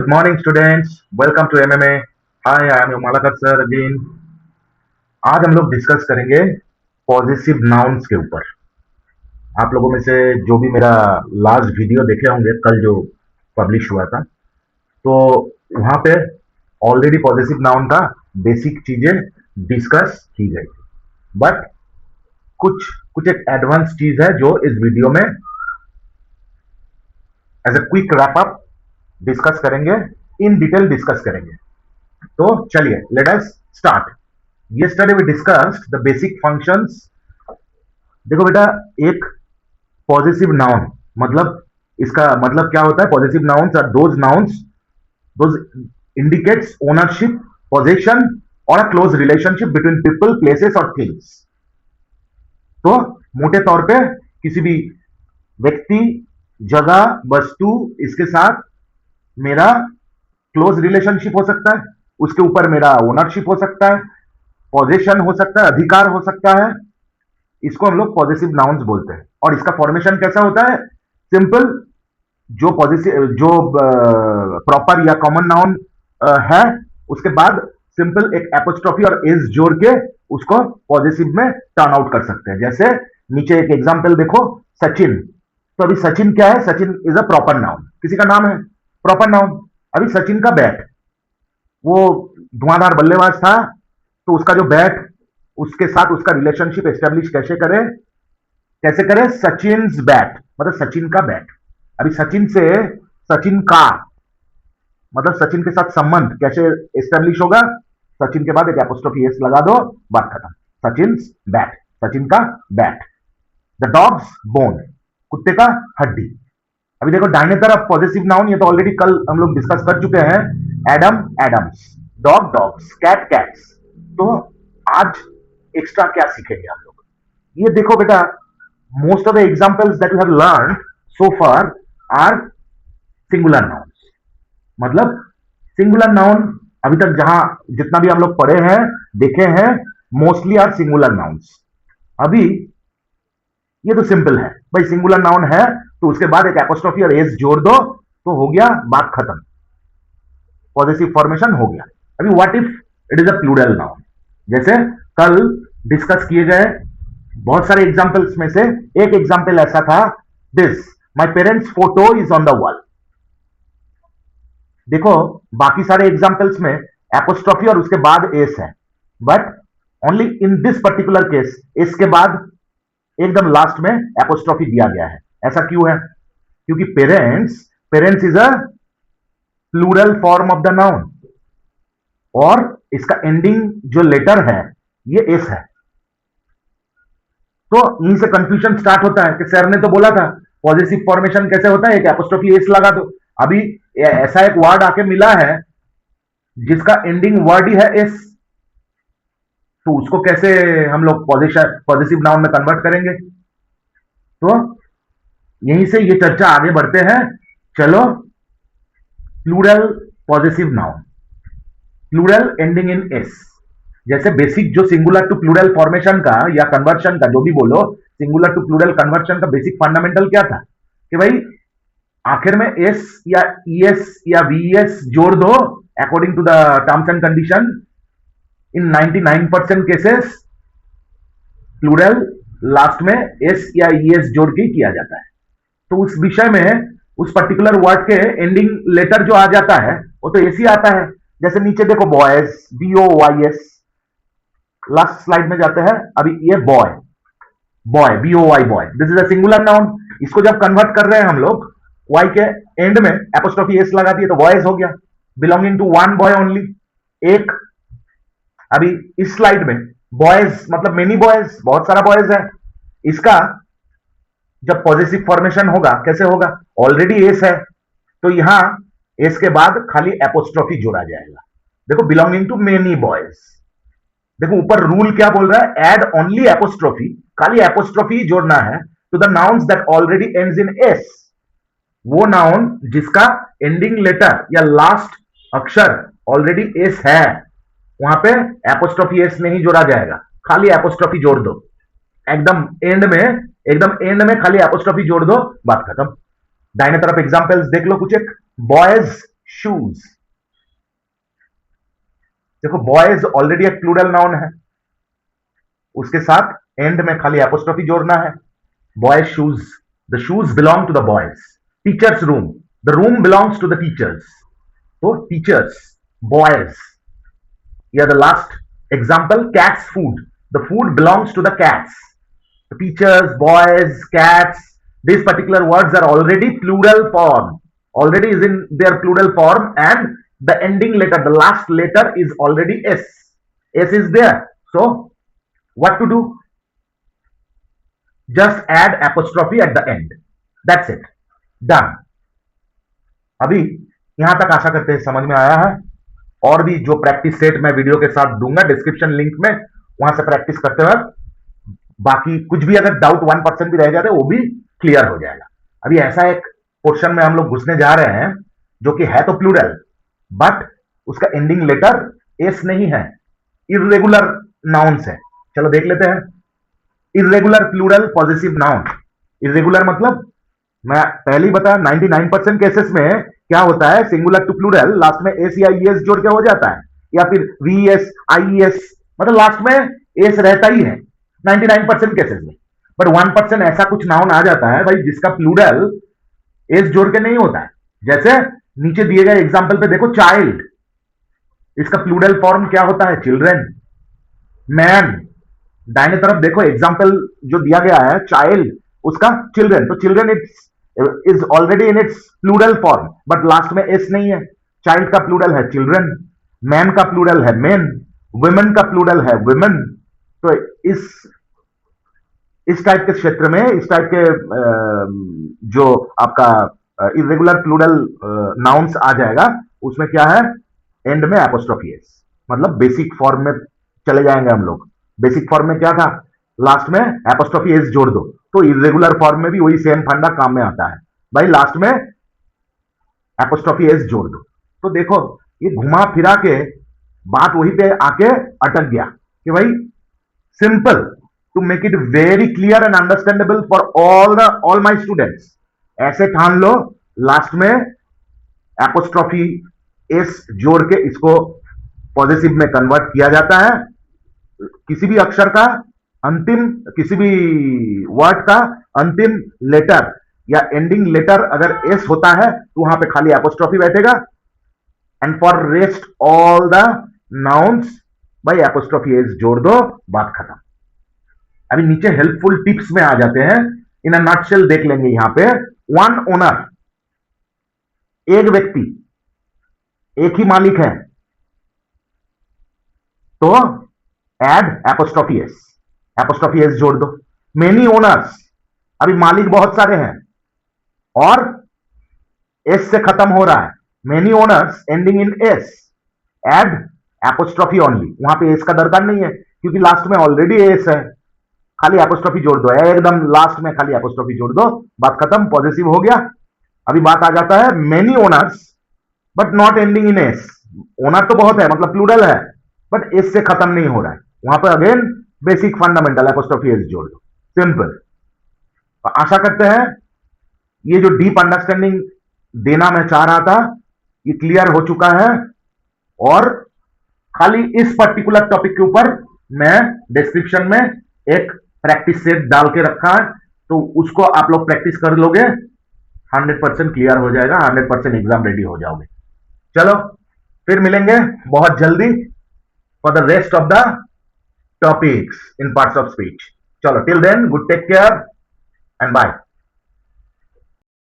Good morning, students. Welcome to MMA. Hi, I am your Malakar sir again. आज हम लोग discuss करेंगे positive nouns के ऊपर। आप लोगों में से जो भी मेरा लास्ट वीडियो देखे होंगे कल जो पब्लिश हुआ था, तो वहां पे ऑलरेडी पॉजिटिव नाउन का बेसिक चीजें डिस्कस की गई थी। बट कुछ कुछ एक एडवांस चीज है जो इस वीडियो में as a quick wrap up discuss करेंगे, इन डिटेल डिस्कस करेंगे। तो चलिए let us start. yesterday we discussed the basic functions। देखो बेटा, एक पॉजिटिव नाउन मतलब इसका मतलब क्या होता है? Possessive nouns are those nouns those indicates ownership, possession और a close relationship between people, places और थिंग्स। तो मोटे तौर पे किसी भी व्यक्ति, जगह, वस्तु, इसके साथ मेरा क्लोज रिलेशनशिप हो सकता है, उसके ऊपर मेरा ओनरशिप हो सकता है, पोजेशन हो सकता है, अधिकार हो सकता है। इसको हम लोग पॉजिटिव नाउन्स बोलते हैं। और इसका फॉर्मेशन कैसा होता है? सिंपल, जो पॉजिटिव जो प्रॉपर या कॉमन नाउन है, उसके बाद सिंपल एक एपोस्ट्रोफी और एस जोड़ के उसको पॉजिटिव में टर्न आउट कर सकते हैं। जैसे नीचे एक एग्जांपल देखो, सचिन। तो अभी सचिन क्या है? Sachin is a proper noun, किसी का नाम है, प्रॉपर नाउन। अभी सचिन का बैट, वो धुआंधार बल्लेबाज था, तो उसका जो बैट, उसके साथ उसका रिलेशनशिप एस्टेब्लिश कैसे करें? सचिन बैट मतलब सचिन का बैट। अभी सचिन से सचिन का मतलब सचिन के साथ संबंध कैसे एस्टेब्लिश होगा? सचिन के बाद एक एपोस्ट्रोफी एस लगा दो, बात खत्म। सचिन बैट, सचिन का बैट। द डॉग्स बोन, कुत्ते का हड्डी। अभी देखो दाहिने तरफ पॉजिटिव नाउन, ये तो ऑलरेडी कल हम लोग डिस्कस कर चुके हैं। Adam Adams, dog dogs, cat cats. तो आज एक्स्ट्रा क्या सीखेंगे हम लोग? ये देखो बेटा, most of the examples that you have learn so far are singular nouns. मतलब सिंगुलर नाउन अभी तक जहां जितना भी हम लोग पढ़े हैं, देखे हैं, मोस्टली आर सिंगुलर नाउन्स। अभी ये तो सिंपल है भाई, सिंगुलर नाउन है तो उसके बाद एक एपोस्ट्रोफी और एस जोड़ दो तो हो गया, बात खत्म, पॉजिटिव फॉर्मेशन हो गया। अभी what if it is a plural noun? जैसे कल डिस्कस किए गए बहुत सारे एग्जांपल्स में से एक एग्जांपल ऐसा था, this my parents photo is on the wall. देखो बाकी सारे एग्जांपल्स में एपोस्ट्रोफी और उसके बाद एस है, but only in this particular case S के बाद एकदम लास्ट में एपोस्ट्रोफी दिया गया है। ऐसा क्यों है? क्योंकि parents parents is a plural form of the noun और इसका एंडिंग जो लेटर है ये एस है। तो यहीं से कंफ्यूजन स्टार्ट होता है कि सर ने तो बोला था पॉजिटिव फॉर्मेशन कैसे होता है, एक एपोस्ट्रोफी एस लगा दो। अभी ऐसा एक वर्ड आके मिला है जिसका एंडिंग वर्ड ही है एस, तो उसको कैसे हम लोग पॉजिटिव नाउन में कन्वर्ट करेंगे? तो यहीं से ये चर्चा आगे बढ़ते हैं। चलो, plural positive noun, plural ending in S. जैसे बेसिक जो सिंगुलर टू प्लूरल फॉर्मेशन का या कन्वर्शन का, जो भी बोलो, सिंगुलर टू प्लूरल कन्वर्शन का बेसिक फंडामेंटल क्या था कि भाई आखिर में एस या ईएस या वीएस जोड़ दो according to the terms and condition. In 99% cases plural last में एस या ईएस जोड़ के किया जाता है। तो उस विषय में उस पर्टिकुलर वर्ड के एंडिंग लेटर जो आ जाता है वो तो एस ही आता है। जैसे नीचे देखो बॉयज, BOYS। लास्ट स्लाइड में जाते हैं। अभी ये boy, boy BOY boy, this is a singular noun. इसको जब कन्वर्ट कर रहे हैं हम लोग, वाई के एंड में एपोस्ट्रोफी एस लगा दिए तो बॉयज हो गया, belonging to one boy only, एक। अभी इस स्लाइड में बॉयज मतलब मेनी बॉयज, बहुत सारा बॉयज है। इसका जब पॉजिटिव फॉर्मेशन होगा कैसे होगा? ऑलरेडी एस है तो यहां एस के बाद खाली एपोस्ट्रोफी जोड़ा जाएगा। देखो बिलोंगिंग टू मेनी बॉयज, देखो ऊपर रूल क्या बोल रहा है, एड ओनली एपोस्ट्रोफी, खाली एपोस्ट्रोफी जोड़ना है to the nouns that already ends in S. वो नाउन जिसका एंडिंग लेटर या लास्ट अक्षर ऑलरेडी एस है, वहां पे एपोस्ट्रोफी एस नहीं जोड़ा जाएगा, खाली एपोस्ट्रोफी जोड़ दो। एकदम एंड में, एकदम एंड में खाली एपोस्ट्रोफी जोड़ दो, बात खत्म। दाहिने तरफ एग्जांपल्स देख लो कुछ एक, बॉयज शूज। देखो बॉयज ऑलरेडी एक प्लूरल नाउन है, उसके साथ एंड में खाली एपोस्ट्रोफी जोड़ना है। Boys shoes, the shoes belong to the boys. Teachers room, the room belongs to the teachers. तो टीचर्स, बॉयज, या the last example cats food, the food belongs to the cats. Teachers, boys, cats, these particular words are already plural form, already is in their plural form, and the ending letter, the last letter is already s. S is there. So what to do? Just add apostrophe at the end. That's it. Done. अभी यहां तक आशा करते हैं समझ में आया है। और भी जो प्रैक्टिस सेट मैं वीडियो के साथ दूंगा डिस्क्रिप्शन लिंक में, वहां से प्रैक्टिस करते वक्त बाकी कुछ भी अगर डाउट 1% भी रह जाते वो भी क्लियर हो जाएगा। अभी ऐसा एक पोर्शन में हम लोग घुसने जा रहे हैं जो कि है तो प्लूरल, बट उसका एंडिंग लेटर एस नहीं है, इर्रेगुलर नाउन्स है। चलो देख लेते हैं। Irregular plural positive noun. Irregular मतलब मैं पहले ही बताया 99% केसेस में क्या होता है, सिंगुलर टू प्लूरल लास्ट में एस या ईएस जोड़ के हो जाता है, या फिर वीएस आईएस, मतलब लास्ट में एस रहता ही है 99% केसेस में। बट 1% ऐसा कुछ नाउन आ जाता है भाई जिसका प्लूरल एस जोड़ के नहीं होता है। जैसे नीचे दिए गए एग्जांपल पे देखो, चाइल्ड, इसका प्लूरल फॉर्म क्या होता है, चिल्ड्रन। मैन, दाहिने तरफ देखो एग्जांपल जो दिया गया है चाइल्ड, उसका चिल्ड्रन, तो children is already in its plural form, but last में एस नहीं है। चाइल्ड का प्लूरल है चिल्ड्रन, मैन का प्लूरल है मेन, वुमेन का प्लूरल है वुमेन। तो इस टाइप के क्षेत्र में, इस टाइप के जो आपका इरेगुलर प्लूरल नाउन्स आ जाएगा, उसमें क्या है, एंड में एपोस्ट्रोफी एस, मतलब बेसिक फॉर्म में चले जाएंगे हम लोग। बेसिक फॉर्म में क्या था, लास्ट में एपोस्ट्रोफी एस जोड़ दो, तो इरेगुलर फॉर्म में भी वही सेम फंडा काम में आता है भाई, लास्ट में एपोस्ट्रोफी एस जोड़ दो। तो देखो ये घुमा फिरा के बात वहीं पे आके अटक गया कि भाई simple to make it very clear and understandable for all my students, ऐसे ठान लो लास्ट में एपोस्ट्रोफी एस जोड़ के इसको पॉजिटिव में कन्वर्ट किया जाता है। किसी भी अक्षर का अंतिम, किसी भी वर्ड का अंतिम लेटर या एंडिंग लेटर अगर एस होता है तो वहां पे खाली एपोस्ट्रोफी बैठेगा, and for rest all the nouns भाई एपोस्ट्रोफी एस जोड़ दो, बात खत्म। अभी नीचे हेल्पफुल टिप्स में आ जाते हैं, इन अ नटशेल देख लेंगे यहां पे। वन ओनर, एक व्यक्ति, एक ही मालिक है, तो एड एपोस्ट्रोफी एस जोड़ दो। मेनी ओनर्स, अभी मालिक बहुत सारे हैं और एस से खत्म हो रहा है, many owners ending in S, add apostrophe only. वहां पे एस का दरकार नहीं है क्योंकि लास्ट में ऑलरेडी एस है, खाली एपोस्ट्रोफी जोड़ दो, एकदम लास्ट में खाली एपोस्ट्रोफी जोड़ दो, बात खत्म, पॉजिटिव हो गया। अभी बात आ जाता है many owners but not ending in S. Owner तो बहुत है, मतलब प्लूरल है, बट एस से खत्म नहीं हो रहा है, वहां पर again basic fundamental apostrophe S जोड़ दो, सिंपल। तो आशा करते हैं ये जो डीप अंडरस्टैंडिंग देना मैं चाह रहा था ये क्लियर हो चुका है, और खाली इस पर्टिकुलर टॉपिक के ऊपर मैं डिस्क्रिप्शन में एक प्रैक्टिस सेट डाल के रखा है, तो उसको आप लोग प्रैक्टिस कर लोगे, 100% क्लियर हो जाएगा, 100% एग्जाम रेडी हो जाओगे। चलो फिर मिलेंगे बहुत जल्दी for the rest of the topics in parts of speech. चलो till then good take care and bye.